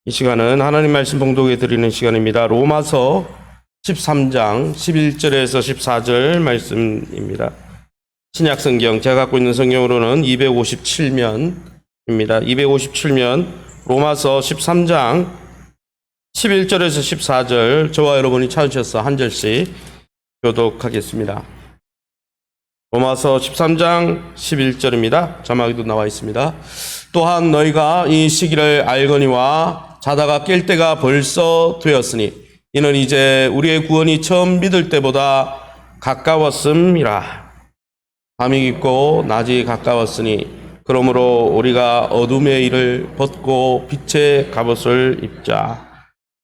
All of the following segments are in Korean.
이 시간은 하나님 말씀 봉독해 드리는 시간입니다. 로마서 13장 11절에서 14절 말씀입니다. 신약 성경, 제가 갖고 있는 성경으로는 257면입니다. 257면 로마서 13장 11절에서 14절, 저와 여러분이 찾으셔서 한 절씩 교독하겠습니다. 로마서 13장 11절입니다. 자막에도 나와 있습니다. 또한 너희가 이 시기를 알거니와 자다가 깰 때가 벌써 되었으니 이는 이제 우리의 구원이 처음 믿을 때보다 가까웠음이라. 밤이 깊고 낮이 가까웠으니 그러므로 우리가 어둠의 일을 벗고 빛의 갑옷을 입자.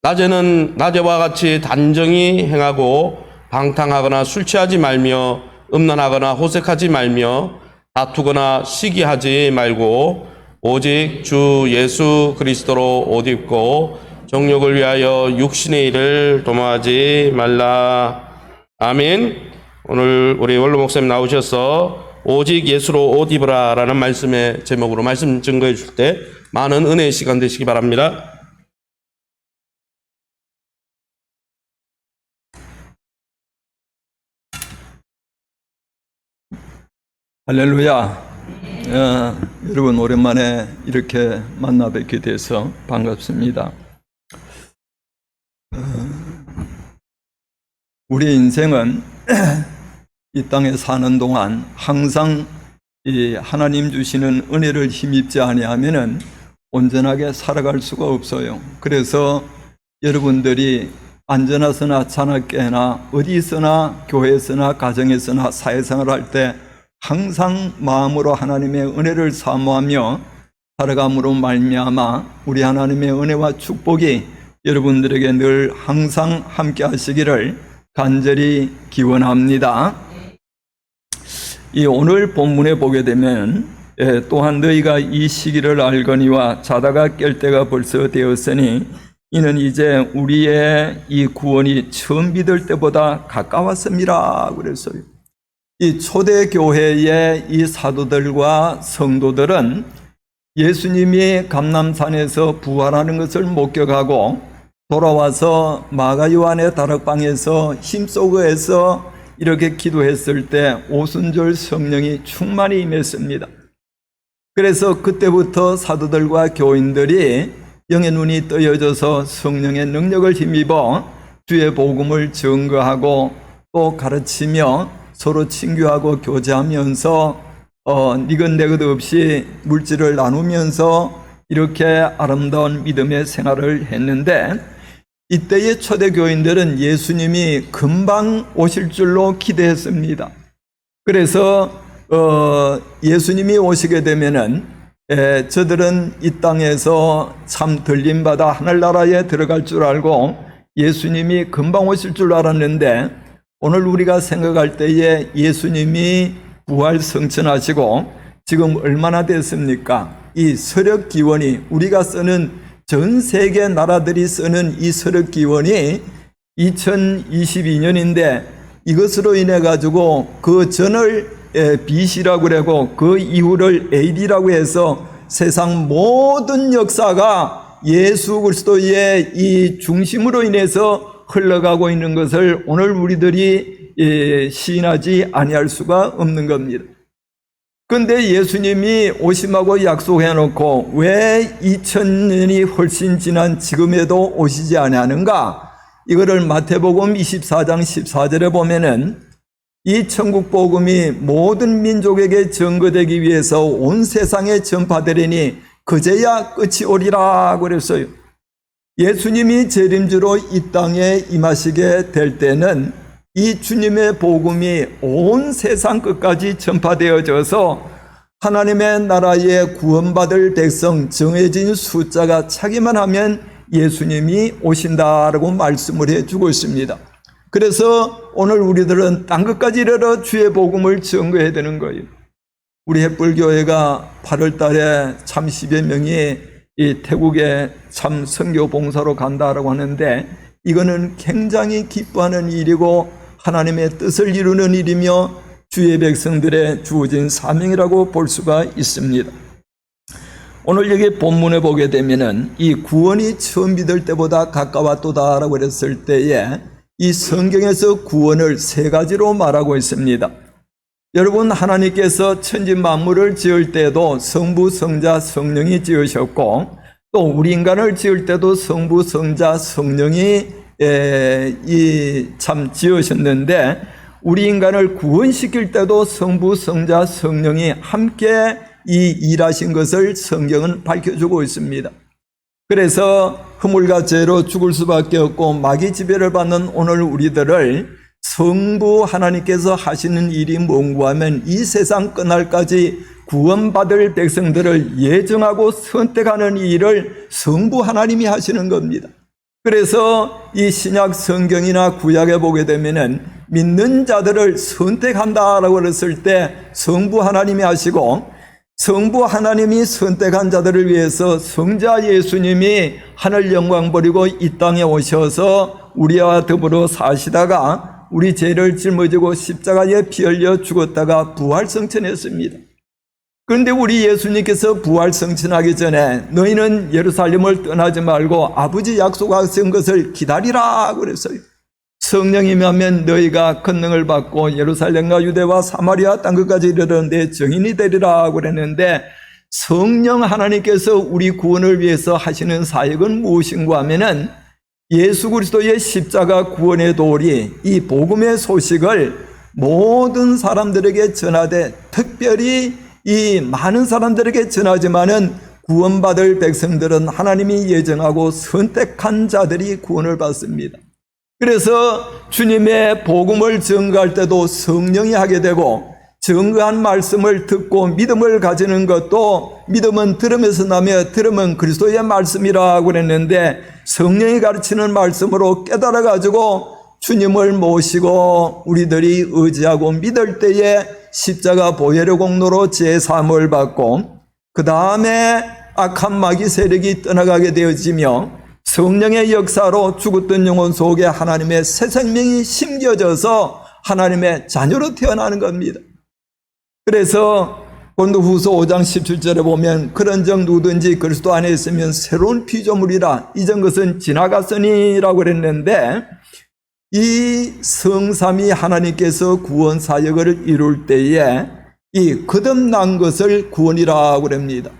낮에는 낮에와 같이 단정히 행하고 방탕하거나 술 취하지 말며 음란하거나 호색하지 말며 다투거나 시기하지 말고 오직 주 예수 그리스도로 옷 입고 정욕을 위하여 육신의 일을 도모하지 말라. 아멘. 오늘 우리 원로 목사님 나오셔서 오직 예수로 옷 입으라 라는 말씀의 제목으로 말씀 증거해 줄 때 많은 은혜의 시간 되시기 바랍니다. 할렐루야. 여러분 오랜만에 이렇게 만나 뵙게 돼서 반갑습니다. 우리 인생은 이 땅에 사는 동안 항상 이 하나님 주시는 은혜를 힘입지 아니하면은 온전하게 살아갈 수가 없어요. 그래서 여러분들이 앉아나서나 자나깨나 어디서나 교회에서나 가정에서나 사회생활을 할 때 항상 마음으로 하나님의 은혜를 사모하며 살아감으로 말미암아 우리 하나님의 은혜와 축복이 여러분들에게 늘 항상 함께 하시기를 간절히 기원합니다. 이 오늘 본문에 보게 되면 또한 너희가 이 시기를 알거니와 자다가 깰 때가 벌써 되었으니 이는 이제 우리의 이 구원이 처음 믿을 때보다 가까웠음이라 그랬어요. 이 초대교회의 이 사도들과 성도들은 예수님이 감람산에서 부활하는 것을 목격하고 돌아와서 마가 요한의 다락방에서 힘쓰고해서 이렇게 기도했을 때 오순절 성령이 충만히 임했습니다. 그래서 그때부터 사도들과 교인들이 영의 눈이 뜨여져서 성령의 능력을 힘입어 주의 복음을 증거하고 또 가르치며 서로 친교하고 교제하면서 니것내것 없이 물질을 나누면서 이렇게 아름다운 믿음의 생활을 했는데 이때의 초대교인들은 예수님이 금방 오실 줄로 기대했습니다. 그래서 예수님이 오시게 되면은 저들은 이 땅에서 참 들림받아 하늘나라에 들어갈 줄 알고 예수님이 금방 오실 줄 알았는데 오늘 우리가 생각할 때에 예수님이 부활 성천하시고 지금 얼마나 됐습니까? 이 서력기원이 우리가 쓰는 전 세계 나라들이 쓰는 이 서력기원이 2022년인데 이것으로 인해 가지고 그 전을 BC라고 그러고 그 이후를 AD라고 해서 세상 모든 역사가 예수 그리스도의 이 중심으로 인해서 흘러가고 있는 것을 오늘 우리들이 시인하지 아니할 수가 없는 겁니다. 그런데 예수님이 오심하고 약속해 놓고 왜 2000년이 훨씬 지난 지금에도 오시지 아니하는가? 이거를 마태복음 24장 14절에 보면은 이 천국 복음이 모든 민족에게 전거되기 위해서 온 세상에 전파되리니 그제야 끝이 오리라 그랬어요. 예수님이 재림주로 이 땅에 임하시게 될 때는 이 주님의 복음이 온 세상 끝까지 전파되어져서 하나님의 나라에 구원받을 백성 정해진 숫자가 차기만 하면 예수님이 오신다라고 말씀을 해주고 있습니다. 그래서 오늘 우리들은 땅 끝까지 이르러 주의 복음을 증거해야 되는 거예요. 우리 햇불교회가 8월 달에 참 10여 명이 이 태국에 참 선교 봉사로 간다라고 하는데 이거는 굉장히 기뻐하는 일이고 하나님의 뜻을 이루는 일이며 주의 백성들의 주어진 사명이라고 볼 수가 있습니다. 오늘 여기 본문에 보게 되면은 이 구원이 처음 믿을 때보다 가까웠도다라고 그랬을 때에 이 성경에서 구원을 세 가지로 말하고 있습니다. 여러분, 하나님께서 천지 만물을 지을 때도 성부, 성자, 성령이 지으셨고, 또 우리 인간을 지을 때도 성부, 성자, 성령이 참 지으셨는데, 우리 인간을 구원시킬 때도 성부, 성자, 성령이 함께 이 일하신 것을 성경은 밝혀주고 있습니다. 그래서 허물과 죄로 죽을 수밖에 없고 마귀 지배를 받는 오늘 우리들을 성부 하나님께서 하시는 일이 뭔가 하면 이 세상 끝날까지 구원받을 백성들을 예정하고 선택하는 일을 성부 하나님이 하시는 겁니다. 그래서 이 신약 성경이나 구약에 보게 되면은 믿는 자들을 선택한다라고 했을 때 성부 하나님이 하시고, 성부 하나님이 선택한 자들을 위해서 성자 예수님이 하늘 영광 버리고 이 땅에 오셔서 우리와 더불어 사시다가 우리 죄를 짊어지고 십자가에 피 흘려 죽었다가 부활성천했습니다. 그런데 우리 예수님께서 부활성천하기 전에 너희는 예루살렘을 떠나지 말고 아버지 약속하신 것을 기다리라 그랬어요. 성령이면 너희가 권능을 받고 예루살렘과 유대와 사마리아 땅끝까지 이르렀는데 증인이 되리라 그랬는데, 성령 하나님께서 우리 구원을 위해서 하시는 사역은 무엇인가 하면은 예수 그리스도의 십자가 구원의 도리, 이 복음의 소식을 모든 사람들에게 전하되, 특별히 이 많은 사람들에게 전하지만은 구원받을 백성들은 하나님이 예정하고 선택한 자들이 구원을 받습니다. 그래서 주님의 복음을 증거할 때도 성령이 하게 되고, 증거한 말씀을 듣고 믿음을 가지는 것도 믿음은 들음에서 나며 들음은 그리스도의 말씀이라고 그랬는데, 성령이 가르치는 말씀으로 깨달아 가지고 주님을 모시고 우리들이 의지하고 믿을 때에 십자가 보혈의 공로로 제사함을 받고, 그 다음에 악한 마귀 세력이 떠나가게 되어지며 성령의 역사로 죽었던 영혼 속에 하나님의 새 생명이 심겨져서 하나님의 자녀로 태어나는 겁니다. 그래서 고린도후서 5장 17절에 보면 그런즉 누구든지 그리스도 안에 있으면 새로운 피조물이라, 이전 것은 지나갔으니라고 그랬는데, 이 성삼위 하나님께서 구원 사역을 이룰 때에 이 거듭난 것을 구원이라고 그럽니다.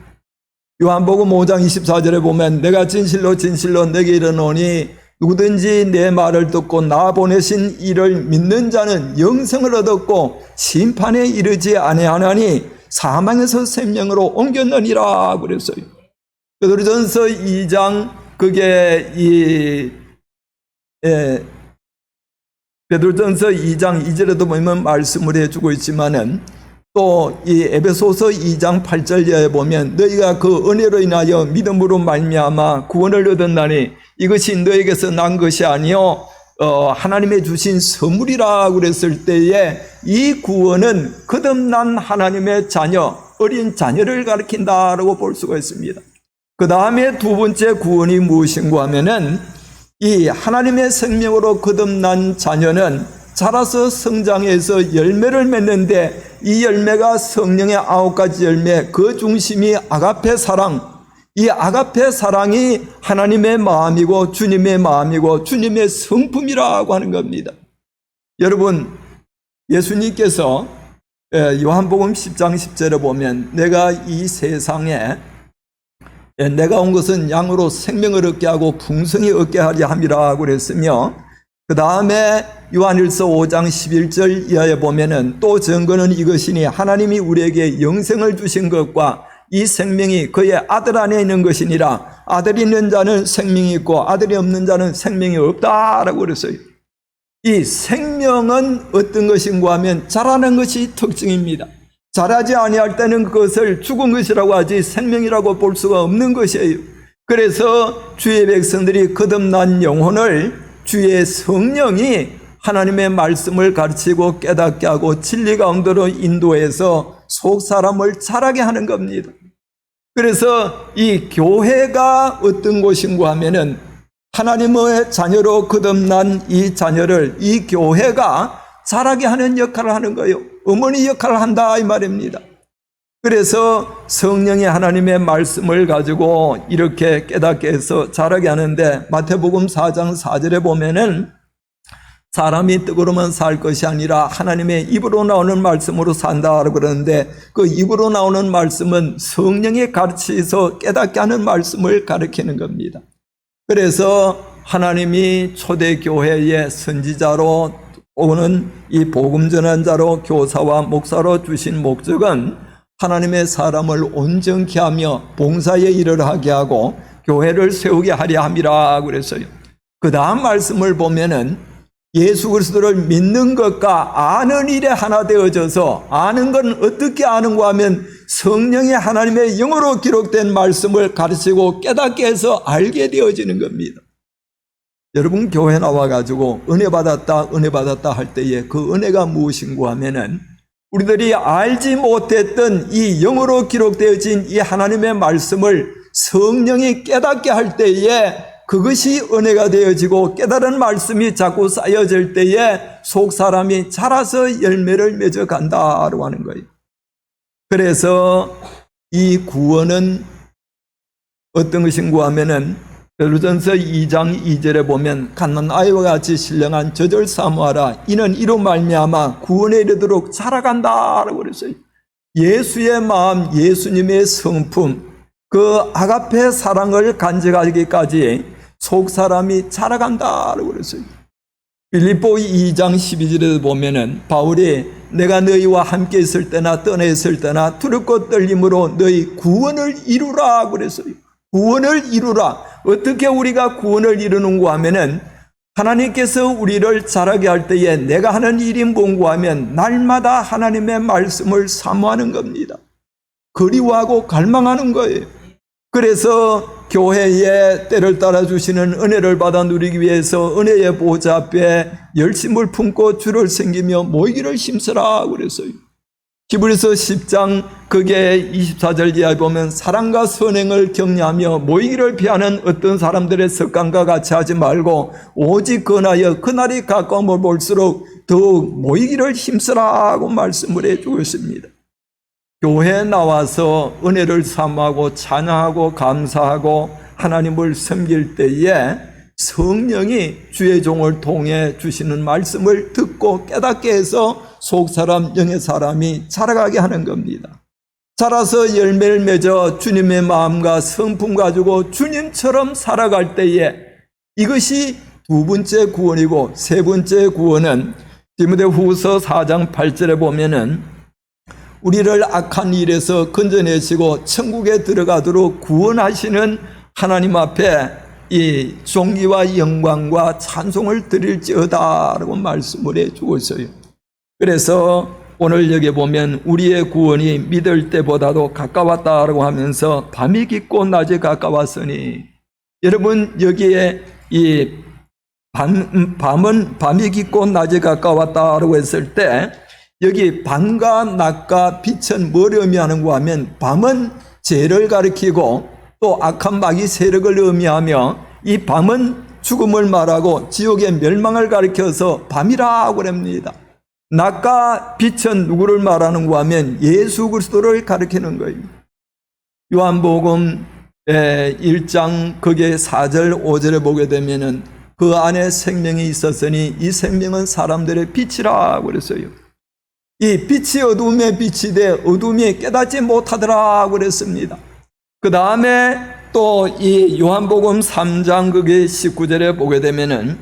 요한복음 5장 24절에 보면 내가 진실로 진실로 내게 이르노니 누구든지 내 말을 듣고 나 보내신 이를 믿는 자는 영생을 얻었고 심판에 이르지 아니하나니 사망에서 생명으로 옮겼느니라 그랬어요. 베드로전서 2장 그게 베드로전서 2장 2절에도 보면 말씀을 해주고 있지만은, 또 이 에베소서 2장 8절에 보면 너희가 그 은혜로 인하여 믿음으로 말미암아 구원을 얻었나니 이것이 너에게서 난 것이 아니요 하나님의 주신 선물이라 그랬을 때에 이 구원은 거듭난 하나님의 자녀, 어린 자녀를 가리킨다라고 볼 수가 있습니다. 그 다음에 두 번째 구원이 무엇인가 하면은, 이 하나님의 생명으로 거듭난 자녀는 자라서 성장해서 열매를 맺는데, 이 열매가 성령의 9가지 열매, 그 중심이 아가페 사랑, 이 아가페 사랑이 하나님의 마음이고 주님의 마음이고 주님의 성품이라고 하는 겁니다. 여러분, 예수님께서 요한복음 10장 10절에 보면 내가 이 세상에 내가 온 것은 양으로 생명을 얻게 하고 풍성히 얻게 하려 함이라고 그랬으며, 그 다음에 요한일서 5장 11절 이하에 보면은 또 증거는 이것이니 하나님이 우리에게 영생을 주신 것과 이 생명이 그의 아들 안에 있는 것이니라. 아들이 있는 자는 생명이 있고 아들이 없는 자는 생명이 없다라고 그랬어요. 이 생명은 어떤 것인가 하면 자라는 것이 특징입니다. 자라지 아니할 때는 그것을 죽은 것이라고 하지 생명이라고 볼 수가 없는 것이에요. 그래서 주의 백성들이 거듭난 영혼을 주의 성령이 하나님의 말씀을 가르치고 깨닫게 하고 진리 가운데로 인도해서 속 사람을 자라게 하는 겁니다. 그래서 이 교회가 어떤 곳인가 하면은 하나님의 자녀로 거듭난 이 자녀를 이 교회가 자라게 하는 역할을 하는 거예요. 어머니 역할을 한다 이 말입니다. 그래서 성령이 하나님의 말씀을 가지고 이렇게 깨닫게 해서 자라게 하는데, 마태복음 4장 4절에 보면은 사람이 떡으로만 살 것이 아니라 하나님의 입으로 나오는 말씀으로 산다라고 그러는데, 그 입으로 나오는 말씀은 성령이 가르치셔서 깨닫게 하는 말씀을 가르치는 겁니다. 그래서 하나님이 초대교회의 선지자로 오는 이 복음 전환자로 교사와 목사로 주신 목적은 하나님의 사람을 온전케 하며 봉사의 일을 하게 하고 교회를 세우게 하려 함이라 그랬어요. 그 다음 말씀을 보면은 예수 그리스도를 믿는 것과 아는 일에 하나 되어져서, 아는 건 어떻게 아는가 하면 성령이 하나님의 영으로 기록된 말씀을 가르치고 깨닫게 해서 알게 되어지는 겁니다. 여러분, 교회 나와가지고 은혜 받았다 할 때에 그 은혜가 무엇인가 하면은 우리들이 알지 못했던 이 영으로 기록되어진 이 하나님의 말씀을 성령이 깨닫게 할 때에 그것이 은혜가 되어지고, 깨달은 말씀이 자꾸 쌓여질 때에 속 사람이 자라서 열매를 맺어 간다라고 하는 거예요. 그래서 이 구원은 어떤 것인가 하면은 베드로전서 2장 2절에 보면 갓난 아이와 같이 신령한 저절 사모하라, 이는 이로 말미암아 구원에 이르도록 자라간다라고 그랬어요. 예수의 마음, 예수님의 성품, 그 아가페 사랑을 간직하기까지 속 사람이 자라간다라고 그랬어요. 빌립보 2장 12절에 보면은 바울이 내가 너희와 함께 있을 때나 떠나 있을 때나 두렵고 떨림으로 너희 구원을 이루라 그랬어요. 구원을 이루라. 어떻게 우리가 구원을 이루는가 하면은 하나님께서 우리를 자라게 할 때에 내가 하는 일이 뭔가 하면 날마다 하나님의 말씀을 사모하는 겁니다. 그리워하고 갈망하는 거예요. 그래서 교회에 때를 따라 주시는 은혜를 받아 누리기 위해서 은혜의 보좌 앞에 열심을 품고 주를 섬기며 모이기를 힘쓰라 그랬어요. 히브리서 10장 그게 24절 이하에 보면 사랑과 선행을 격려하며 모이기를 피하는 어떤 사람들의 습관과 같이 하지 말고 오직 권하여 그날이 가까움을 볼수록 더욱 모이기를 힘쓰라고 말씀을 해주고 있습니다. 교회에 나와서 은혜를 사모하고 찬양하고 감사하고 하나님을 섬길 때에 성령이 주의 종을 통해 주시는 말씀을 듣고 깨닫게 해서 속 사람, 영의 사람이 자라가게 하는 겁니다. 자라서 열매를 맺어 주님의 마음과 성품 가지고 주님처럼 살아갈 때에 이것이 두 번째 구원이고, 세 번째 구원은 디모데후서 4장 8절에 보면은 우리를 악한 일에서 건져내시고 천국에 들어가도록 구원하시는 하나님 앞에 이 존귀와 영광과 찬송을 드릴지어다라고 말씀을 해주고 있어요. 그래서 오늘 여기 보면 우리의 구원이 믿을 때보다도 가까웠다라고 하면서 밤이 깊고 낮이 가까웠으니, 여러분 여기에 이 밤이 깊고 낮이 가까웠다라고 했을 때 여기 밤과 낮과 빛은 뭘 의미하는가 하면 밤은 죄를 가리키고 또 악한 마귀 세력을 의미하며, 이 밤은 죽음을 말하고 지옥의 멸망을 가리켜서 밤이라고 합니다. 낮과 빛은 누구를 말하는가 하면 예수 그리스도를 가리키는 거예요. 요한복음 1장 거기에 4절 5절에 보게 되면은 그 안에 생명이 있었으니 이 생명은 사람들의 빛이라고 그랬어요. 이 빛이 어둠의 빛이 돼 어둠이 깨닫지 못하더라 그랬습니다. 그 다음에 또 이 요한복음 3장 그게 19절에 보게 되면은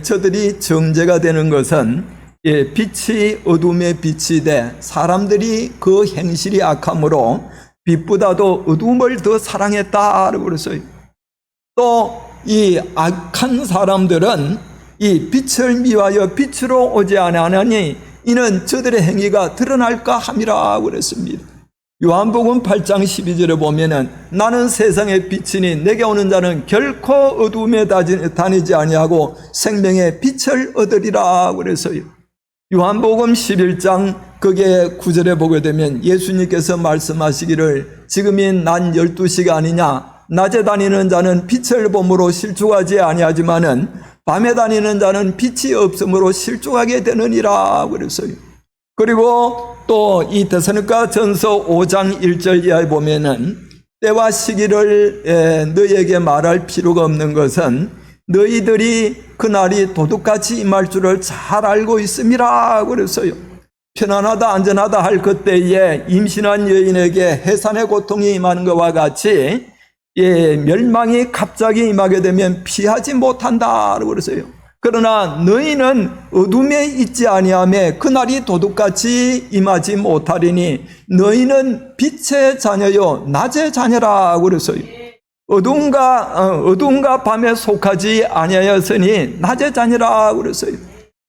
저들이 정죄가 되는 것은 빛이 어둠의 빛이 돼 사람들이 그 행실이 악함으로 빛보다도 어둠을 더 사랑했다라고 그랬어요. 또 이 악한 사람들은 이 빛을 미워하여 빛으로 오지 아니하니 이는 저들의 행위가 드러날까 함이라고 그랬습니다. 요한복음 8장 12절에 보면은 나는 세상의 빛이니 내게 오는 자는 결코 어두움에 다니지 아니하고 생명의 빛을 얻으리라 그랬어요. 요한복음 11장 거기에 9절에 보게 되면 예수님께서 말씀하시기를 지금이 낮 12시가 아니냐, 낮에 다니는 자는 빛을 봄으로 실족하지 아니하지만은 밤에 다니는 자는 빛이 없으므로 실족하게 되느니라 그랬어요. 그리고 또 이 데살로니가 전서 5장 1절 이하에 보면은 때와 시기를 너희에게 말할 필요가 없는 것은 너희들이 그날이 도둑같이 임할 줄을 잘 알고 있음이라 그랬어요. 편안하다 안전하다 할 그때에 임신한 여인에게 해산의 고통이 임하는 것과 같이 멸망이 갑자기 임하게 되면 피하지 못한다 그랬어요. 그러나 너희는 어둠에 있지 아니하며 그날이 도둑같이 임하지 못하리니 너희는 빛의 자녀요 낮의 자녀라 그랬어요. 어둠과 밤에 속하지 아니하였으니 낮의 자녀라 그랬어요.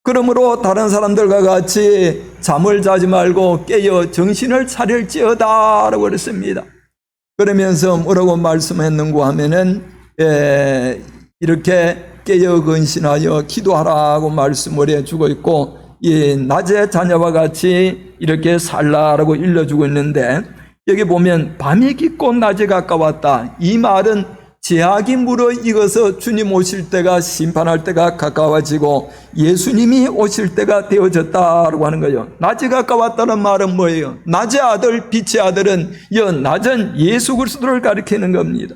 그러므로 다른 사람들과 같이 잠을 자지 말고 깨어 정신을 차릴지어다 라고 그랬습니다. 그러면서 뭐라고 말씀했는가 하면은 이렇게 깨어 근신하여 기도하라고 말씀을 해주고 있고 이 낮의 자녀와 같이 이렇게 살라라고 일러주고 있는데 여기 보면 밤이 깊고 낮이 가까웠다. 이 말은 제약이 무르익어서 주님 오실 때가 심판할 때가 가까워지고 예수님이 오실 때가 되어졌다라고 하는 거예요. 낮이 가까웠다는 말은 뭐예요? 낮의 아들, 빛의 아들은 낮은 예수 그리스도를 가리키는 겁니다.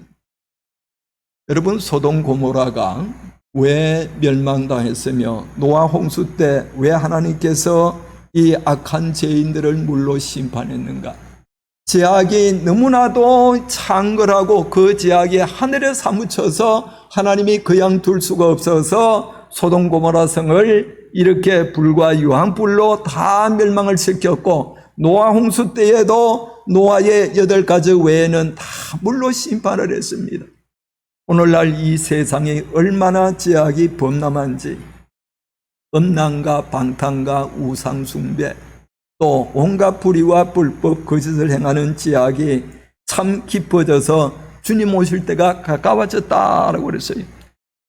여러분, 소돔 고모라가 왜 멸망당했으며 노아 홍수 때 왜 하나님께서 이 악한 죄인들을 물로 심판했는가? 제약이 너무나도 창궐하고 그 제약이 하늘에 사무쳐서 하나님이 그냥 둘 수가 없어서 소돔 고모라 성을 이렇게 불과 유황불로 다 멸망을 시켰고 노아 홍수 때에도 노아의 8가족 외에는 다 물로 심판을 했습니다. 오늘날 이 세상이 얼마나 제약이 범람한지 음란과 방탕과 우상숭배 또 온갖 불의와 불법 거짓을 행하는 제약이 참 깊어져서 주님 오실 때가 가까워졌다라고 그랬어요.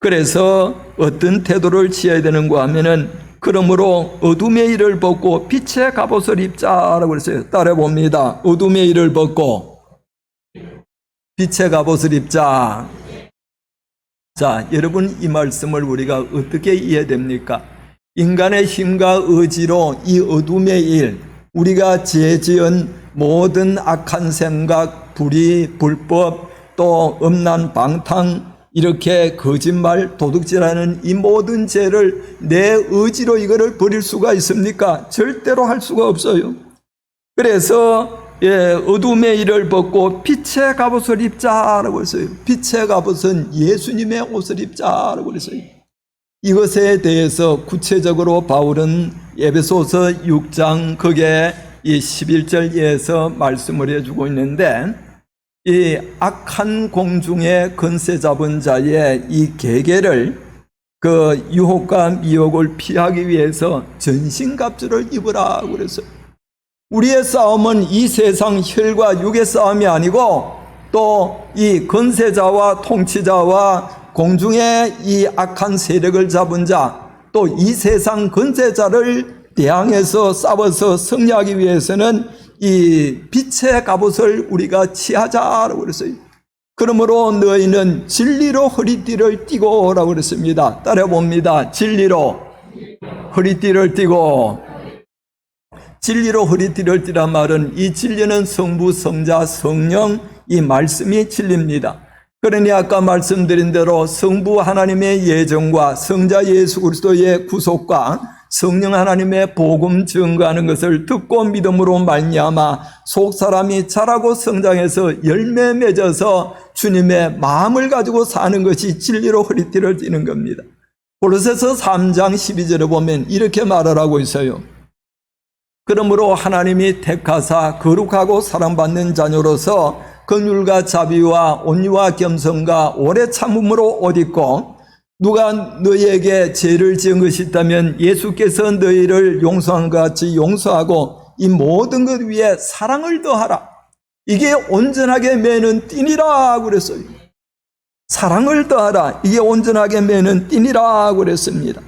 그래서 어떤 태도를 취해야 되는가 하면은 그러므로 어둠의 일을 벗고 빛의 갑옷을 입자라고 그랬어요. 따라 봅니다. 어둠의 일을 벗고 빛의 갑옷을 입자. 자, 여러분, 이 말씀을 우리가 어떻게 이해됩니까? 인간의 힘과 의지로 이 어둠의 일, 우리가 죄지은 모든 악한 생각, 불의, 불법, 또 음란, 방탕, 이렇게 거짓말, 도둑질하는 이 모든 죄를 내 의지로 이거를 버릴 수가 있습니까? 절대로 할 수가 없어요. 그래서 어둠의 일을 벗고 빛의 갑옷을 입자라고 했어요. 빛의 갑옷은 예수님의 옷을 입자라고 했어요. 이것에 대해서 구체적으로 바울은 에베소서 6장 거기에 이 11절에서 말씀을 해주고 있는데 이 악한 공중의 권세 잡은 자의 이 계계를 그 유혹과 미혹을 피하기 위해서 전신갑주를 입으라 그랬어요. 우리의 싸움은 이 세상 혈과 육의 싸움이 아니고 또 이 권세자와 통치자와 공중의 이 악한 세력을 잡은 자, 또 이 세상 권세자를 대항해서 싸워서 승리하기 위해서는 이 빛의 갑옷을 우리가 취하자라고 그랬어요. 그러므로 너희는 진리로 허리띠를 띠고 라고 그랬습니다. 따라 봅니다. 진리로 허리띠를 띠고. 진리로 허리띠를 띠란 말은 이 진리는 성부, 성자, 성령 이 말씀이 진리입니다. 그러니 아까 말씀드린 대로 성부 하나님의 예정과 성자 예수 그리스도의 구속과 성령 하나님의 복음 증거하는 것을 듣고 믿음으로 말미암아 속사람이 자라고 성장해서 열매 맺어서 주님의 마음을 가지고 사는 것이 진리로 허리띠를 띠는 겁니다. 골로새서 3장 12절에 보면 이렇게 말을 하고 있어요. 그러므로 하나님이 택하사 거룩하고 사랑받는 자녀로서 긍휼과 자비와 온유와 겸손과 오래 참음으로 옷 입고 누가 너희에게 죄를 지은 것이 있다면 예수께서 너희를 용서한 것 같이 용서하고 이 모든 것 위에 사랑을 더하라. 이게 온전하게 매는 띠니라 그랬어요. 사랑을 더하라. 이게 온전하게 매는 띠니라 그랬습니다.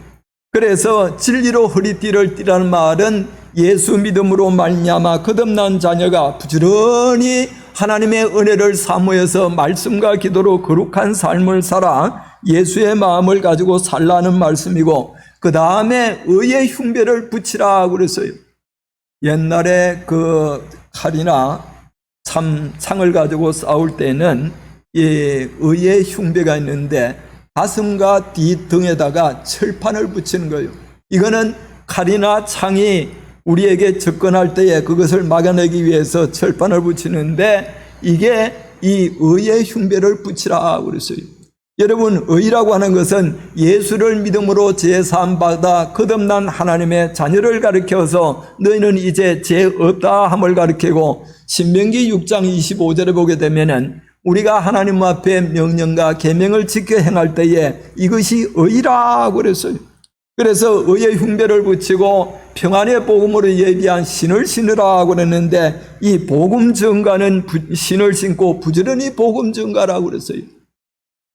그래서 진리로 허리띠를 띠라는 말은 예수 믿음으로 말미암아 거듭난 자녀가 부지런히 하나님의 은혜를 사모해서 말씀과 기도로 거룩한 삶을 살아 예수의 마음을 가지고 살라는 말씀이고 그 다음에 의의 흉배를 붙이라 그랬어요. 옛날에 그 칼이나 창을 가지고 싸울 때는 이 의의 흉배가 있는데 가슴과 뒤등에다가 철판을 붙이는 거예요. 이거는 칼이나 창이 우리에게 접근할 때에 그것을 막아내기 위해서 철판을 붙이는데 이게 이 의의 흉배를 붙이라 그랬어요. 여러분, 의라고 하는 것은 예수를 믿음으로 제사함 받아 거듭난 하나님의 자녀를 가리켜서 너희는 이제 죄 없다 함을 가리키고, 신명기 6장 25절에 보게 되면은 우리가 하나님 앞에 명령과 계명을 지켜 행할 때에 이것이 의라고 그랬어요. 그래서 의의 흉배를 붙이고 평안의 복음으로 예비한 신을 신으라고 그랬는데, 이 복음 증가는 신을 신고 부지런히 복음 증가라고 그랬어요.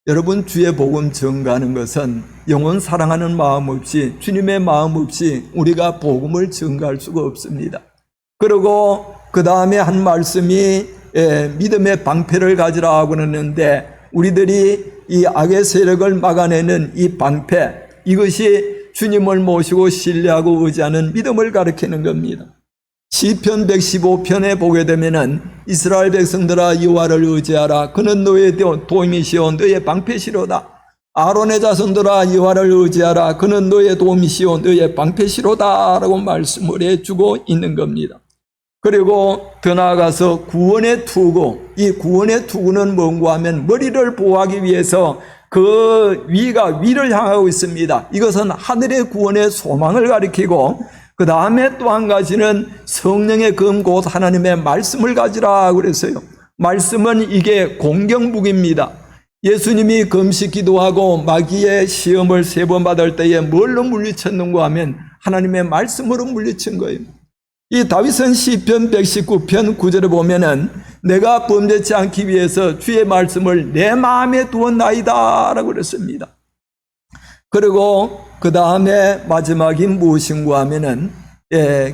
여러분, 주의 복음 증가하는 것은 영혼 사랑하는 마음 없이, 주님의 마음 없이 우리가 복음을 증가할 수가 없습니다. 그리고 그 다음에 한 말씀이 믿음의 방패를 가지라고 그러는데, 우리들이 이 악의 세력을 막아내는 이 방패, 이것이 주님을 모시고 신뢰하고 의지하는 믿음을 가리키는 겁니다. 시편 115편에 보게 되면은 이스라엘 백성들아 여호와를 의지하라. 그는 너의 도움이시오 너의 방패시로다. 아론의 자손들아 여호와를 의지하라. 그는 너의 도움이시오 너의 방패시로다 라고 말씀을 해주고 있는 겁니다. 그리고 더 나아가서 구원의 투구, 이 구원의 투구는 뭔가 하면 머리를 보호하기 위해서 그 위가 위를 향하고 있습니다. 이것은 하늘의 구원의 소망을 가리키고, 그 다음에 또 한 가지는 성령의 검 곧 하나님의 말씀을 가지라 그랬어요. 말씀은 이게 공경무기입니다. 예수님이 금식 기도하고 마귀의 시험을 3번 받을 때에 뭘로 물리쳤는가 하면 하나님의 말씀으로 물리친 거예요. 이 다윗은 시편 119편 9절에 보면은 내가 범죄치 않기 위해서 주의 말씀을 내 마음에 두었나이다 라고 그랬습니다. 그리고 그 다음에 마지막이 무엇인가 하면은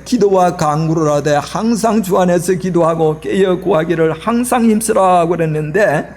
기도와 간구를 하되 항상 주 안에서 기도하고 깨어 구하기를 항상 힘쓰라고 그랬는데,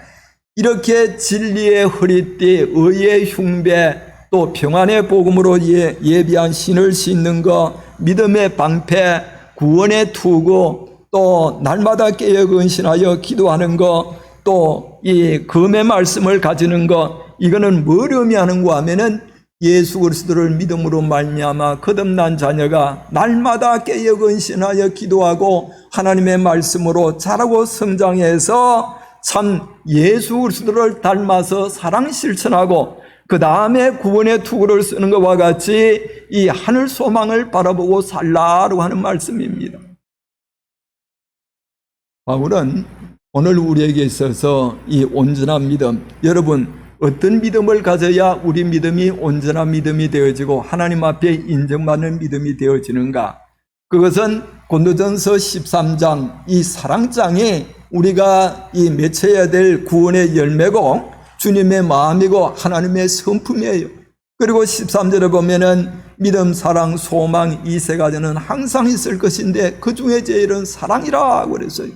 이렇게 진리의 허리띠, 의의 흉배, 또 평안의 복음으로 예비한 신을 신는 것, 믿음의 방패, 구원의 투구, 또 날마다 깨어 근신하여 기도하는 것, 또 이 검의 말씀을 가지는 것, 이거는 뭘 의미하는가 하면은 예수 그리스도를 믿음으로 말미암아 거듭난 자녀가 날마다 깨어 근신하여 기도하고 하나님의 말씀으로 자라고 성장해서 참 예수 그리스도를 닮아서 사랑 실천하고, 그 다음에 구원의 투구를 쓰는 것과 같이 이 하늘 소망을 바라보고 살라고 하는 말씀입니다. 바울은 오늘 우리에게 있어서 이 온전한 믿음, 여러분 어떤 믿음을 가져야 우리 믿음이 온전한 믿음이 되어지고 하나님 앞에 인정받는 믿음이 되어지는가? 그것은 고린도전서 13장 이 사랑장이 우리가 이 맺혀야 될 구원의 열매고 주님의 마음이고 하나님의 성품이에요. 그리고 13절에 보면은 믿음, 사랑, 소망 이 세 가지는 항상 있을 것인데 그 중에 제일은 사랑이라고 그랬어요.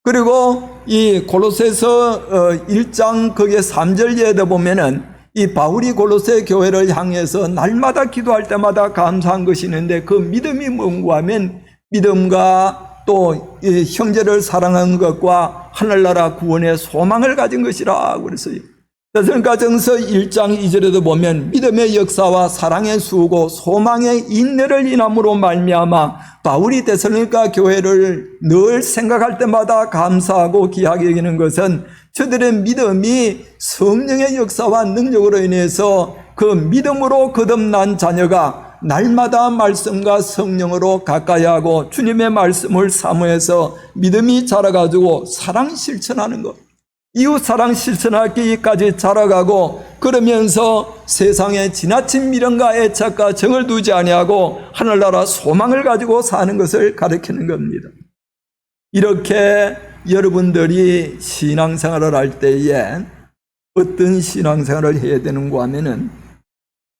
그리고 이 골로새서 1장 거기에 3절에다 보면은 이 바울이 골로새 교회를 향해서 날마다 기도할 때마다 감사한 것이 있는데, 그 믿음이 뭔가 하면 믿음과 또 이 형제를 사랑하는 것과 하늘나라 구원의 소망을 가진 것이라 그랬어요. 데살로니가전서 1장 2절에도 보면 믿음의 역사와 사랑의 수고 소망의 인내를 인함으로 말미암아 바울이 데살로니가 교회를 늘 생각할 때마다 감사하고 귀하게 여기는 것은 저들의 믿음이 성령의 역사와 능력으로 인해서 그 믿음으로 거듭난 자녀가 날마다 말씀과 성령으로 가까이 하고 주님의 말씀을 사모해서 믿음이 자라가지고 사랑 실천하는 것, 이웃 사랑 실천하기까지 자라가고, 그러면서 세상에 지나친 미련과 애착과 정을 두지 아니하고 하늘나라 소망을 가지고 사는 것을 가리키는 겁니다. 이렇게 여러분들이 신앙생활을 할 때에 어떤 신앙생활을 해야 되는가 하면은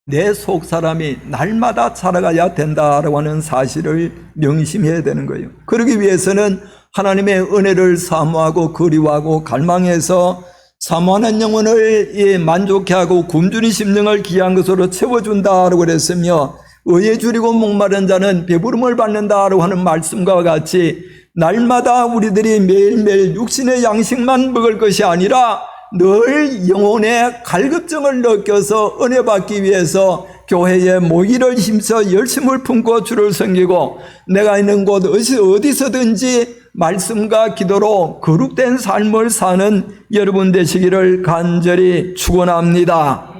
내 속 사람이 날마다 자라가야 된다라고 하는 사실을 명심해야 되는 거예요. 그러기 위해서는 하나님의 은혜를 사모하고 그리워하고 갈망해서 사모하는 영혼을 만족해 하고 굶주린 심령을 귀한 것으로 채워준다라고 그랬으며, 의에 줄이고 목마른 자는 배부름을 받는다라고 하는 말씀과 같이 날마다 우리들이 매일매일 육신의 양식만 먹을 것이 아니라 늘 영혼의 갈급증을 느껴서 은혜 받기 위해서 교회에 모이를 힘써 열심을 품고 주를 섬기고 내가 있는 곳 어디서든지 말씀과 기도로 거룩된 삶을 사는 여러분 되시기를 간절히 축원합니다.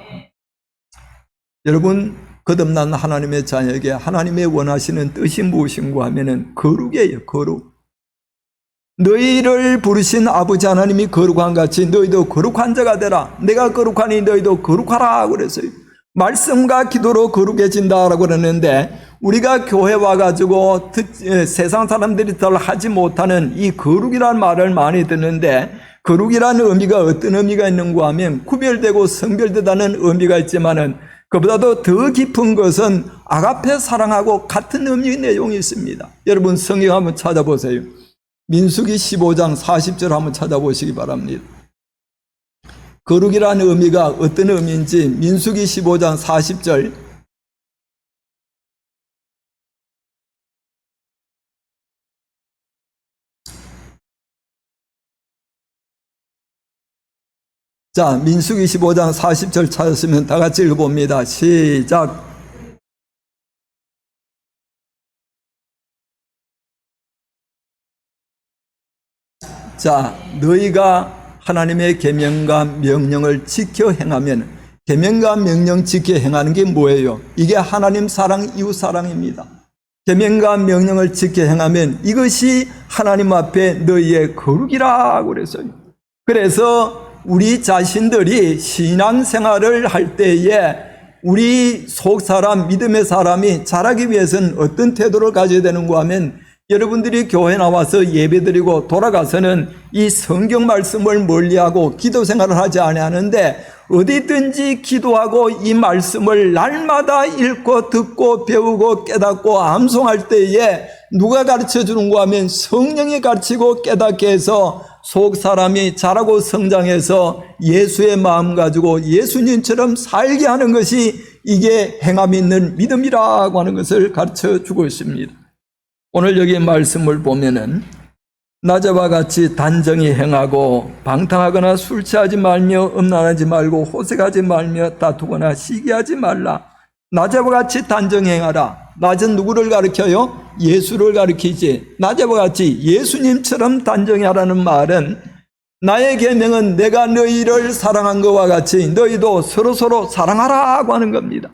여러분, 거듭난 하나님의 자녀에게 하나님의 원하시는 뜻이 무엇인가 하면은 거룩이에요. 거룩. 너희를 부르신 아버지 하나님이 거룩한 같이 너희도 거룩한 자가 되라. 내가 거룩하니 너희도 거룩하라 그랬어요. 말씀과 기도로 거룩해진다라고 그러는데 우리가 교회 와가지고 세상 사람들이 덜 하지 못하는 이 거룩이라는 말을 많이 듣는데 거룩이라는 의미가 어떤 의미가 있는가 하면 구별되고 성별되다는 의미가 있지만은 그보다도 더 깊은 것은 아가페 사랑하고 같은 의미의 내용이 있습니다. 여러분 성경 한번 찾아보세요. 민수기 15장 40절 한번 찾아보시기 바랍니다. 거룩이라는 의미가 어떤 의미인지 민수기 15장 40절 자, 민수기 15장 40절 찾았으면 다 같이 읽어봅니다. 시작. 자, 너희가 하나님의 계명과 명령을 지켜 행하면 계명과 명령 지켜 행하는 게 뭐예요? 이게 하나님 사랑, 이웃 사랑입니다. 계명과 명령을 지켜 행하면 이것이 하나님 앞에 너희의 거룩이라고 그랬어요. 그래서 우리 자신들이 신앙생활을 할 때에 우리 속 사람, 믿음의 사람이 자라기 위해서는 어떤 태도를 가져야 되는가 하면 여러분들이 교회 나와서 예배드리고 돌아가서는 이 성경 말씀을 멀리하고 기도 생활을 하지 아니하는데 어디든지 기도하고 이 말씀을 날마다 읽고 듣고 배우고 깨닫고 암송할 때에 누가 가르쳐 주는가 하면 성령이 가르치고 깨닫게 해서 속 사람이 자라고 성장해서 예수의 마음 가지고 예수님처럼 살게 하는 것이 이게 행함 있는 믿음이라고 하는 것을 가르쳐 주고 있습니다. 오늘 여기 말씀을 보면은 낮에와 같이 단정히 행하고 방탕하거나 술 취하지 말며 음란하지 말고 호색하지 말며 다투거나 시기하지 말라. 낮에와 같이 단정히 행하라. 낮은 누구를 가르쳐요? 예수를 가르치지. 낮에와 같이 예수님처럼 단정히 하라는 말은 나의 계명은 내가 너희를 사랑한 것과 같이 너희도 서로서로 사랑하라고 하는 겁니다.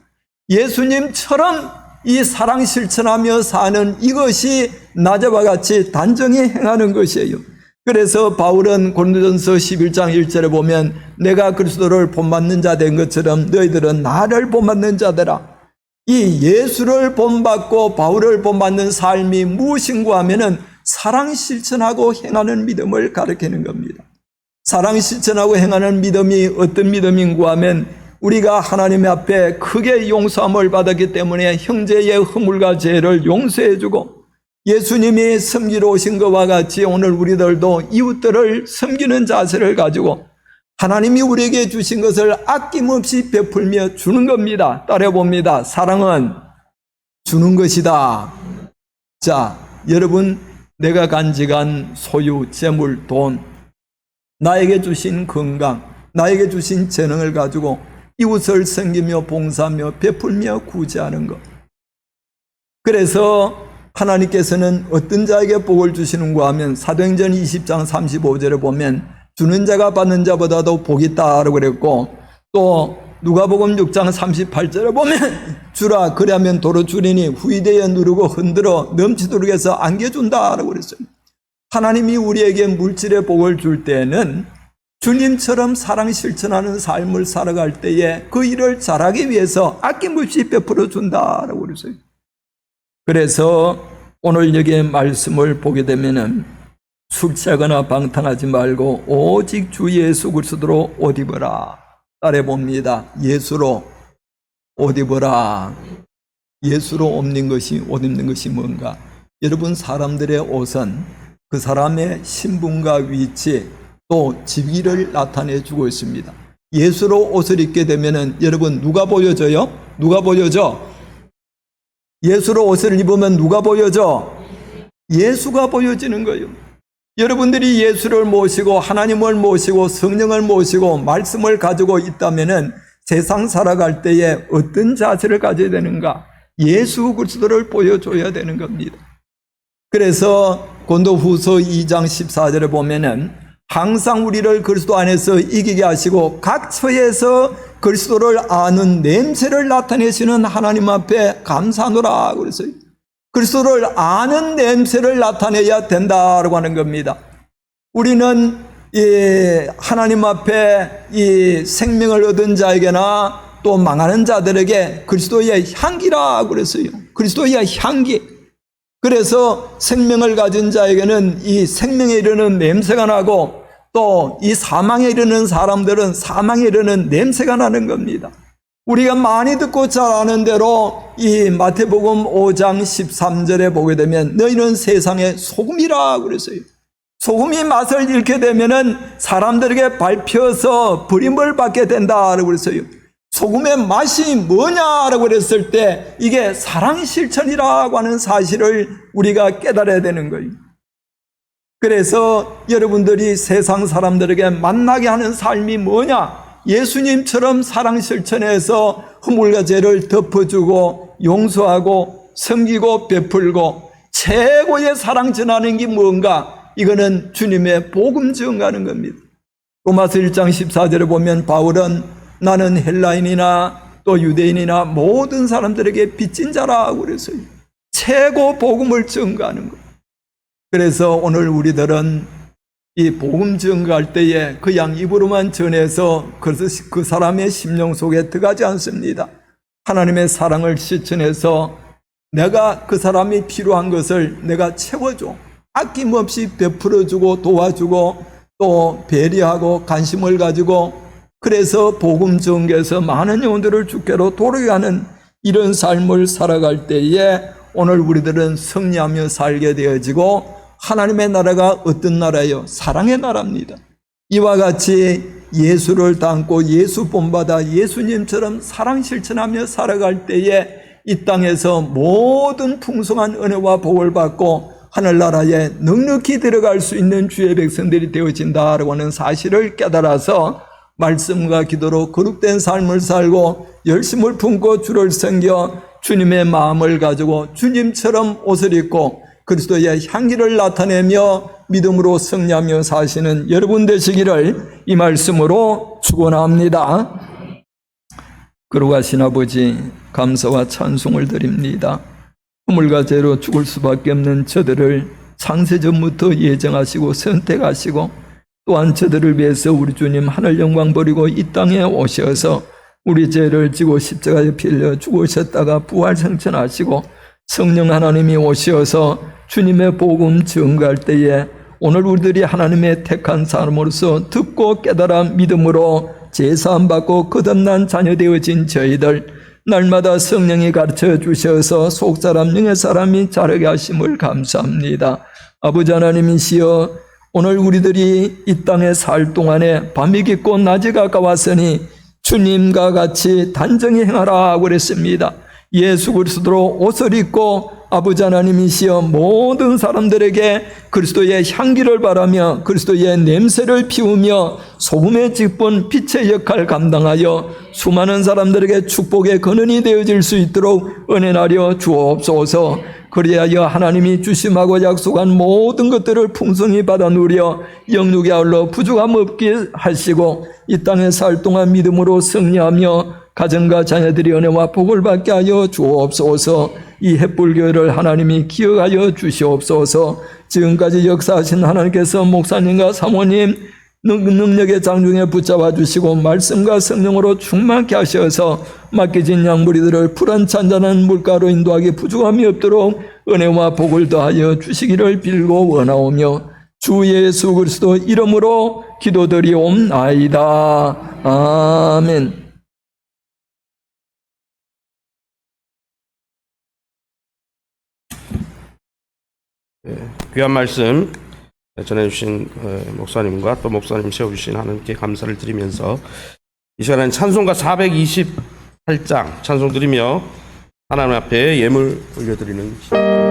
예수님처럼 이 사랑 실천하며 사는 이것이 낮에와 같이 단정히 행하는 것이에요. 그래서 바울은 고린도전서 11장 1절에 보면 내가 그리스도를 본받는 자 된 것처럼 너희들은 나를 본받는 자 되라. 이 예수를 본받고 바울을 본받는 삶이 무엇인가 하면은 사랑 실천하고 행하는 믿음을 가리키는 겁니다. 사랑 실천하고 행하는 믿음이 어떤 믿음인가 하면 우리가 하나님 앞에 크게 용서함을 받았기 때문에 형제의 허물과 죄를 용서해주고 예수님이 섬기러 오신 것과 같이 오늘 우리들도 이웃들을 섬기는 자세를 가지고 하나님이 우리에게 주신 것을 아낌없이 베풀며 주는 겁니다. 따라봅니다. 사랑은 주는 것이다. 자, 여러분, 내가 간직한 소유, 재물, 돈, 나에게 주신 건강, 나에게 주신 재능을 가지고 이웃을 섬기며 봉사하며 베풀며 구제하는 것. 그래서 하나님께서는 어떤 자에게 복을 주시는가 하면 사도행전 20장 35절에 보면 주는 자가 받는 자보다도 복이 있다라고 그랬고 또 누가복음 6장 38절에 보면 주라 그리하면 도로 주리니 후이되어 누르고 흔들어 넘치도록 해서 안겨준다라고 그랬어요. 하나님이 우리에게 물질의 복을 줄 때는 주님처럼 사랑 실천하는 삶을 살아갈 때에 그 일을 잘하기 위해서 아낌없이 베풀어 준다라고 그랬어요. 그래서 오늘 여기에 말씀을 보게 되면은 술 취하거나 방탕하지 말고 오직 주 예수 그리스도로 옷 입어라. 따라 봅니다. 예수로 옷 입어라. 예수로 옷 입는 것이 뭔가? 여러분, 사람들의 옷은 그 사람의 신분과 위치 또 지위를 나타내 주고 있습니다. 예수로 옷을 입게 되면은 여러분 누가 보여져요? 누가 보여져? 예수로 옷을 입으면 누가 보여져? 예수가 보여지는 거예요. 여러분들이 예수를 모시고 하나님을 모시고 성령을 모시고 말씀을 가지고 있다면은 세상 살아갈 때에 어떤 자세를 가져야 되는가? 예수 그리스도를 보여줘야 되는 겁니다. 그래서 고린도후서 2장 14절에 보면은 항상 우리를 그리스도 안에서 이기게 하시고 각 처에서 그리스도를 아는 냄새를 나타내시는 하나님 앞에 감사하노라 그랬어요. 그리스도를 아는 냄새를 나타내야 된다라고 하는 겁니다. 우리는 이 하나님 앞에 이 생명을 얻은 자에게나 또 망하는 자들에게 그리스도의 향기라 그랬어요. 그리스도의 향기. 그래서 생명을 가진 자에게는 이 생명에 이르는 냄새가 나고 또 이 사망에 이르는 사람들은 사망에 이르는 냄새가 나는 겁니다. 우리가 많이 듣고 잘 아는 대로 이 마태복음 5장 13절에 보게 되면 너희는 세상의 소금이라 그랬어요. 소금이 맛을 잃게 되면은 사람들에게 밟혀서 버림을 받게 된다라고 그랬어요. 소금의 맛이 뭐냐라고 그랬을 때 이게 사랑 실천이라고 하는 사실을 우리가 깨달아야 되는 거예요. 그래서 여러분들이 세상 사람들에게 만나게 하는 삶이 뭐냐? 예수님처럼 사랑 실천해서 허물과 죄를 덮어주고 용서하고 섬기고 베풀고 최고의 사랑 전하는 게 뭔가? 이거는 주님의 복음 전가하는 겁니다. 로마서 1장 14절에 보면 바울은 나는 헬라인이나 또 유대인이나 모든 사람들에게 빚진 자라고 그랬어요. 최고 복음을 전가하는 것. 그래서 오늘 우리들은 이 복음 전가할 때에 그냥 입으로만 전해서 그 사람의 심령 속에 들어가지 않습니다. 하나님의 사랑을 실천해서 내가 그 사람이 필요한 것을 내가 채워줘. 아낌없이 베풀어주고 도와주고 또 배려하고 관심을 가지고 그래서 복음 전개에서 많은 영혼들을 주께로 도르게 하는 이런 삶을 살아갈 때에 오늘 우리들은 승리하며 살게 되어지고 하나님의 나라가 어떤 나라예요? 사랑의 나라입니다. 이와 같이 예수를 닮고 예수 본받아 예수님처럼 사랑 실천하며 살아갈 때에 이 땅에서 모든 풍성한 은혜와 복을 받고 하늘나라에 넉넉히 들어갈 수 있는 주의 백성들이 되어진다라고 하는 사실을 깨달아서 말씀과 기도로 거룩된 삶을 살고 열심을 품고 주를 섬겨 주님의 마음을 가지고 주님처럼 옷을 입고 그리스도의 향기를 나타내며 믿음으로 승리하며 사시는 여러분 되시기를 이 말씀으로 축원합니다. 거룩하신 아버지 감사와 찬송을 드립니다. 허물과 죄로 죽을 수밖에 없는 저들을 창세전부터 예정하시고 선택하시고 또한 저들을 위해서 우리 주님 하늘 영광 버리고 이 땅에 오셔서 우리 죄를 지고 십자가에 피 흘려 죽으셨다가 부활 승천하시고 성령 하나님이 오셔서 주님의 복음 전가할 때에 오늘 우리들이 하나님의 택한 사람으로서 듣고 깨달아 믿음으로 제사함 받고 거듭난 자녀 되어진 저희들 날마다 성령이 가르쳐 주셔서 속사람 영의 사람이 자라게 하심을 감사합니다. 아버지 하나님이시여 오늘 우리들이 이 땅에 살 동안에 밤이 깊고 낮이 가까웠으니 주님과 같이 단정히 행하라 그랬습니다. 예수 그리스도로 옷을 입고 아버지 하나님이시여 모든 사람들에게 그리스도의 향기를 바라며 그리스도의 냄새를 피우며 소금의 직분 빛의 역할을 감당하여 수많은 사람들에게 축복의 근원이 되어질 수 있도록 은혜하려 주옵소서. 그리하여 하나님이 주심하고 약속한 모든 것들을 풍성히 받아 누려 영육에 아울러 부족함 없게 하시고 이 땅에 살 동안 믿음으로 승리하며 가정과 자녀들이 은혜와 복을 받게 하여 주옵소서. 이 햇불교회를 하나님이 기억하여 주시옵소서. 지금까지 역사하신 하나님께서 목사님과 사모님 능력의 장중에 붙잡아 주시고 말씀과 성령으로 충만케 하셔서 맡겨진 양무리들을 푸른 잔잔한 물가로 인도하기 부족함이 없도록 은혜와 복을 더하여 주시기를 빌고 원하오며 주 예수 그리스도 이름으로 기도드리옵나이다. 아멘. 귀한 말씀 전해주신 목사님과 또 목사님 세워주신 하나님께 감사를 드리면서 이 시간에는 찬송가 428장 찬송 드리며 하나님 앞에 예물 올려드리는 시간.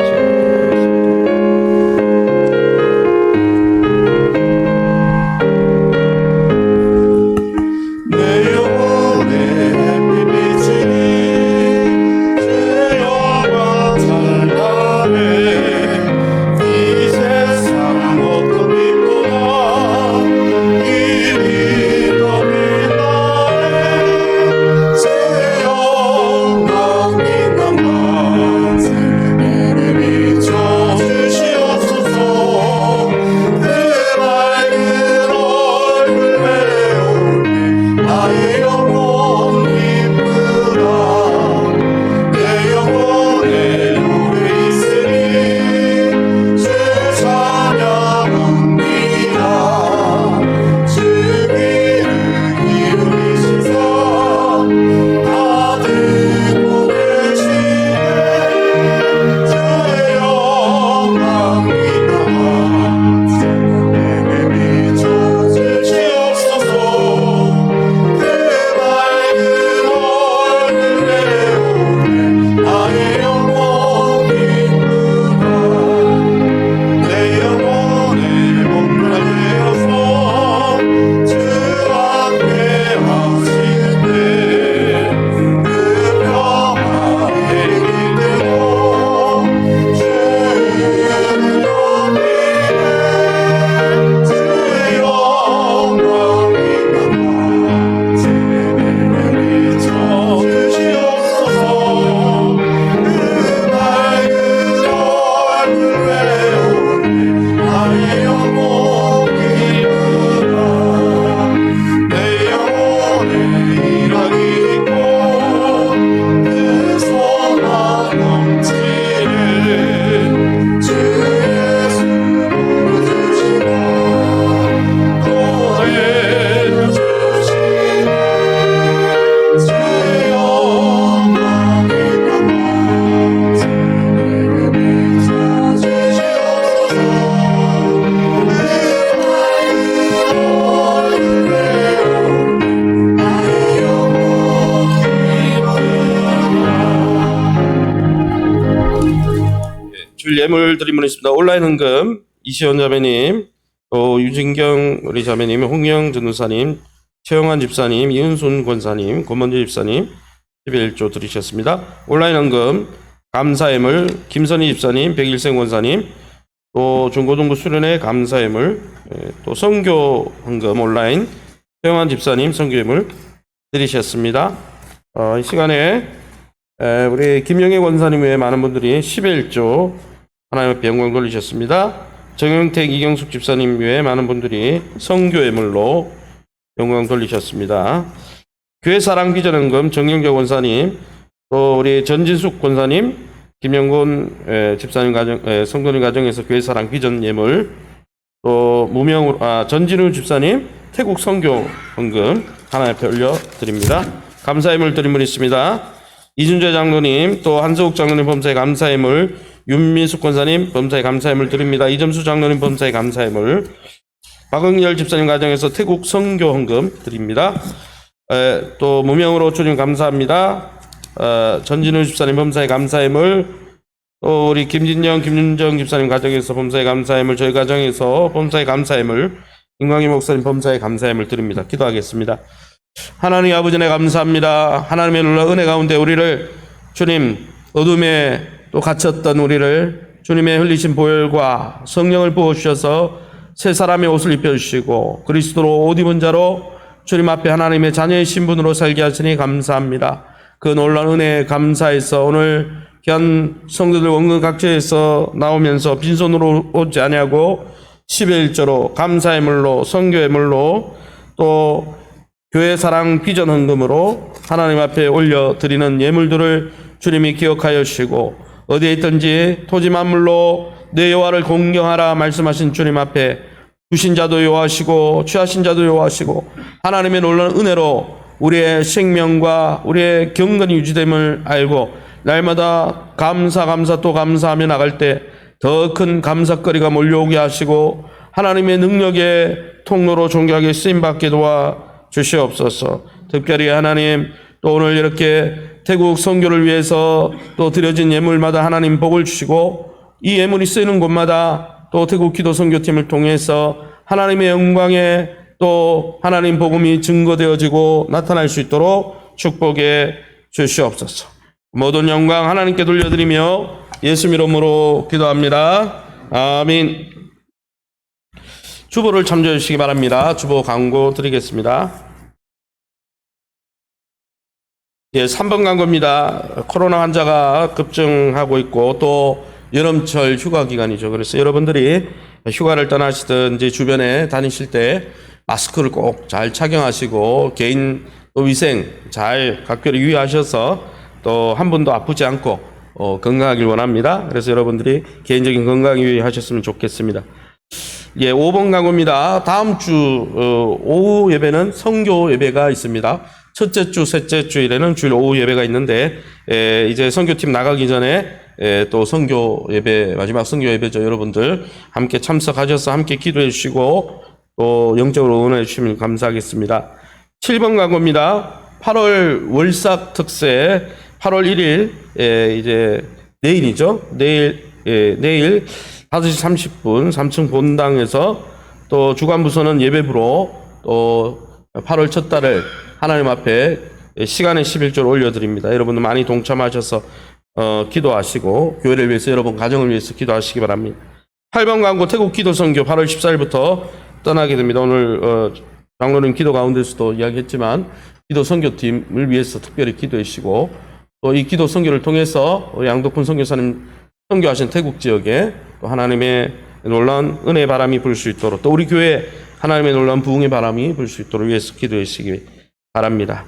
줄 예물 드리면 있습니다. 온라인 헌금 이시원 자매님, 또 유진경 우리 자매님, 홍영 전도사님, 최영환 집사님, 이은순 권사님, 권문주 집사님 11조 드리셨습니다. 온라인 헌금 감사예물 김선희 집사님, 백일생 권사님, 또 중고등부 수련회 감사예물, 또 선교 헌금 온라인 최영환 집사님 선교예물 드리셨습니다. 이 시간에 우리 김영애 권사님 외에 많은 분들이 11조 하나님 앞에 영광 돌리셨습니다. 정영택 이경숙 집사님 외에 많은 분들이 선교예물로 영광 돌리셨습니다. 교회 사랑 비전 헌금 정영재 권사님, 또 우리 전진숙 권사님, 김영곤 집사님 가정, 성도님 가정에서 교회 사랑 비전 예물, 또 전진우 집사님 태국 선교 헌금 하나님 앞에 올려드립니다. 감사예물 드림을 있습니다. 이준재 장로님, 또 한서욱 장로님 범사에 감사예물, 윤민숙 권사님 범사에 감사예물 드립니다. 이점수 장로님 범사에 감사예물, 박응열 집사님 가정에서 태국 선교 헌금 드립니다. 또 무명으로 주님 감사합니다. 전진우 집사님 범사에 감사예물, 또 우리 김진영, 김윤정 집사님 가정에서 범사에 감사예물, 저희 가정에서 범사에 감사예물, 임광희 목사님 범사에 감사예물 드립니다. 기도하겠습니다. 하나님 아버지 네 감사합니다. 하나님의 놀라운 은혜 가운데 우리를 주님 어둠에 또 갇혔던 우리를 주님의 흘리신 보혈과 성령을 부어주셔서 새 사람의 옷을 입혀주시고 그리스도로 옷 입은 자로 주님 앞에 하나님의 자녀의 신분으로 살게 하시니 감사합니다. 그 놀라운 은혜에 감사해서 오늘 귀한 성도들 원근 각처에서 나오면서 빈손으로 오지 아니하고 11조로 감사의물로 선교의물로 또 교회 사랑 비전 헌금으로 하나님 앞에 올려드리는 예물들을 주님이 기억하여 주시고 어디에 있든지 토지 만물로 내 여호와를 공경하라 말씀하신 주님 앞에 주신 자도 여호와시고 취하신 자도 여호와시고 하나님의 놀라운 은혜로 우리의 생명과 우리의 경건이 유지됨을 알고 날마다 감사 또 감사하며 나갈 때 더 큰 감사거리가 몰려오게 하시고 하나님의 능력의 통로로 존귀하게 쓰임받게 도와 주시옵소서. 특별히 하나님 또 오늘 이렇게 태국 선교를 위해서 또 드려진 예물마다 하나님 복을 주시고 이 예물이 쓰이는 곳마다 또 태국 기도 선교팀을 통해서 하나님의 영광에 또 하나님 복음이 증거되어지고 나타날 수 있도록 축복해 주시옵소서. 모든 영광 하나님께 돌려드리며 예수 이름으로 기도합니다. 아멘. 주보를 참조해 주시기 바랍니다. 주보 광고 드리겠습니다. 예, 3번 광고입니다. 코로나 환자가 급증하고 있고 또 여름철 휴가 기간이죠. 그래서 여러분들이 휴가를 떠나시든지 주변에 다니실 때 마스크를 꼭 잘 착용하시고 개인 또 위생 잘 각별히 유의하셔서 또 한 분도 아프지 않고 건강하길 원합니다. 그래서 여러분들이 개인적인 건강 유의하셨으면 좋겠습니다. 예, 5번 광고입니다. 다음 주 오후 예배는 선교 예배가 있습니다. 첫째 주, 셋째 주일에는 주일 오후 예배가 있는데 이제 선교팀 나가기 전에 또 선교 예배, 마지막 선교 예배죠. 여러분들 함께 참석하셔서 함께 기도해 주시고 또 영적으로 응원해 주시면 감사하겠습니다. 7번 광고입니다. 8월 월삭 특세 8월 1일 이제 내일이죠. 내일 5시 30분 3층 본당에서 또 주간부서는 예배부로 또 8월 첫 달을 하나님 앞에 시간의 11조를 올려드립니다. 여러분들 많이 동참하셔서 기도하시고 교회를 위해서 여러분 가정을 위해서 기도하시기 바랍니다. 8번 광고 태국 기도 선교 8월 14일부터 떠나게 됩니다. 오늘 장로님 기도 가운데서도 이야기했지만 기도 선교팀을 위해서 특별히 기도해 주시고 또 이 기도 선교를 통해서 양덕훈 선교사님 선교하신 태국 지역에 또 하나님의 놀라운 은혜의 바람이 불 수 있도록 또 우리 교회에 하나님의 놀라운 부흥의 바람이 불 수 있도록 위해서 기도해 주시기 바랍니다.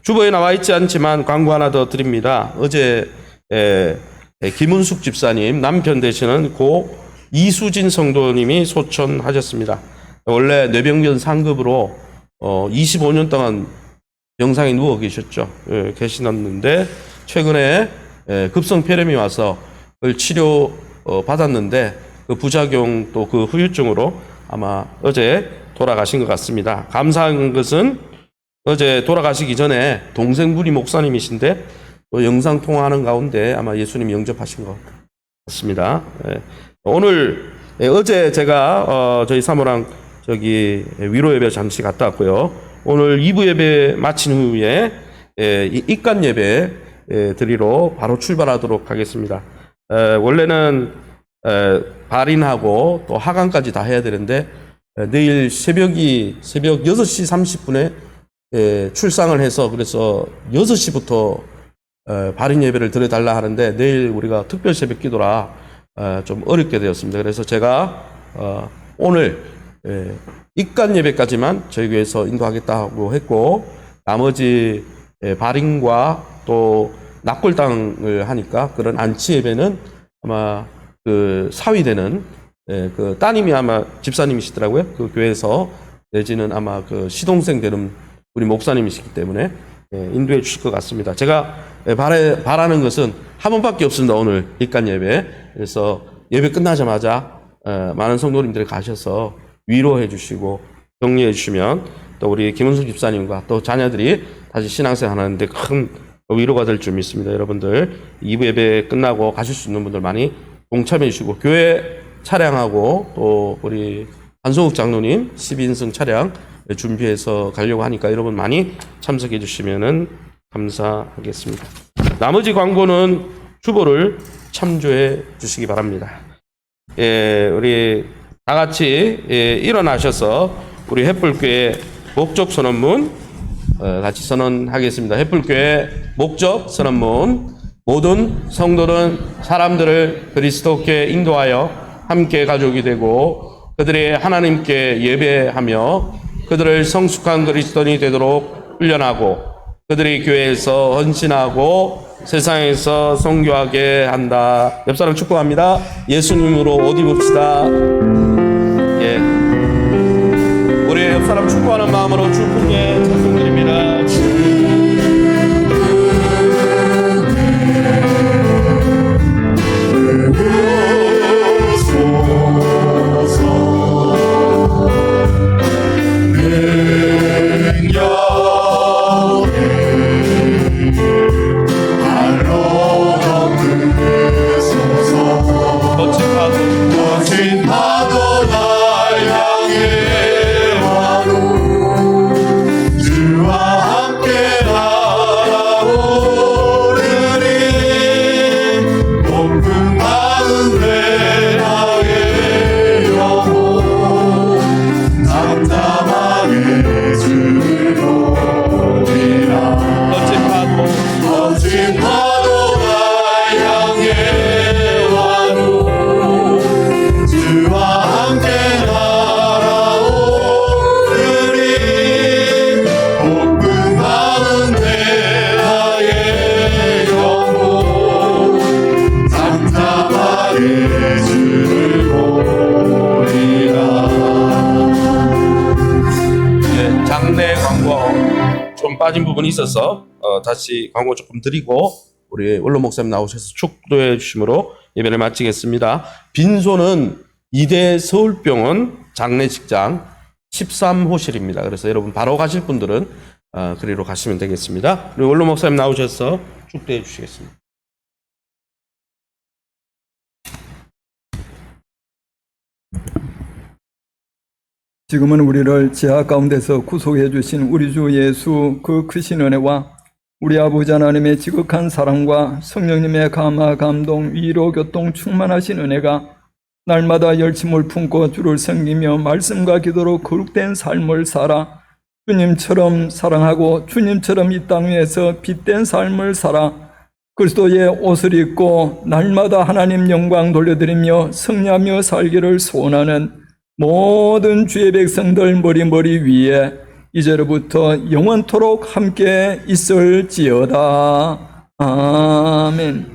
주보에 나와 있지 않지만 광고 하나 더 드립니다. 어제 김은숙 집사님 남편 되시는 고 이수진 성도님이 소천하셨습니다. 원래 뇌병변 상급으로 25년 동안 병상에 누워 계셨죠. 계시는데 최근에 급성 폐렴이 와서 그걸 치료 받았는데 그 부작용 또 그 후유증으로 아마 어제 돌아가신 것 같습니다. 감사한 것은 어제 돌아가시기 전에 동생분이 목사님이신데 영상 통화하는 가운데 아마 예수님 영접하신 것 같습니다. 오늘 어제 제가 저희 사모랑 저기 위로 예배 잠시 갔다 왔고요. 오늘 2부 예배 마친 후에 입간 예배 드리러 바로 출발하도록 하겠습니다. 원래는 발인하고 또 하강까지 다 해야 되는데 내일 새벽 6시 30분에 출상을 해서 그래서 6시부터 발인 예배를 드려달라 하는데 내일 우리가 특별 새벽 기도라 좀 어렵게 되었습니다. 그래서 제가 오늘 입간 예배까지만 저희 교회에서 인도하겠다고 했고 나머지 발인과 또 납골당을 하니까 그런 안치 예배는 아마 그 사위되는 그 따님이 아마 집사님이시더라고요. 그 교회에서 내지는 아마 그 시동생 되는 우리 목사님이시기 때문에 인도해 주실 것 같습니다. 제가 바라는 것은 한 번밖에 없습니다. 오늘 입간 예배. 그래서 예배 끝나자마자 많은 성도님들이 가셔서 위로해 주시고 격려해 주시면 또 우리 김은숙 집사님과 또 자녀들이 다시 신앙생활 하는데 큰 위로가 될 줄 믿습니다. 여러분들 2부 예배 끝나고 가실 수 있는 분들 많이 동참해 주시고 교회 차량하고 또 우리 한성욱 장로님 12인승 차량 준비해서 가려고 하니까 여러분 많이 참석해 주시면 감사하겠습니다. 나머지 광고는 주보를 참조해 주시기 바랍니다. 우리 다 같이 일어나셔서 우리 햇불교회 목적 선언문 같이 선언하겠습니다. 햇불교회 목적 선언문. 모든 성도는 사람들을 그리스도께 인도하여 함께 가족이 되고 그들의 하나님께 예배하며 그들을 성숙한 그리스도인이 되도록 훈련하고 그들이 교회에서 헌신하고 세상에서 선교하게 한다. 옆 사람 축복합니다. 예수님으로 옷 입읍시다. 예. 우리 옆 사람 축복하는 마음으로 축복에 찬송드립니다. 능력이 장내 광고 좀 빠진 부분이 있어서 다시 광고 조금 드리고 우리 원로 목사님 나오셔서 축도해 주심으로 예배를 마치겠습니다. 빈소는 이대 서울병원 장례식장 13호실입니다. 그래서 여러분 바로 가실 분들은 그리로 가시면 되겠습니다. 우리 원로 목사님 나오셔서 축도해 주시겠습니다. 지금은 우리를 죄악 가운데서 구속해 주신 우리 주 예수 그 크신 은혜와 우리 아버지 하나님의 지극한 사랑과 성령님의 감화 감동 위로 교통 충만하신 은혜가 날마다 열심을 품고 주를 섬기며 말씀과 기도로 거룩된 삶을 살아 주님처럼 사랑하고 주님처럼 이 땅 위에서 빛된 삶을 살아 그리스도의 옷을 입고 날마다 하나님 영광 돌려드리며 승리하며 살기를 소원하는 모든 주의 백성들 머리 위에 이제로부터 영원토록 함께 있을지어다. 아멘.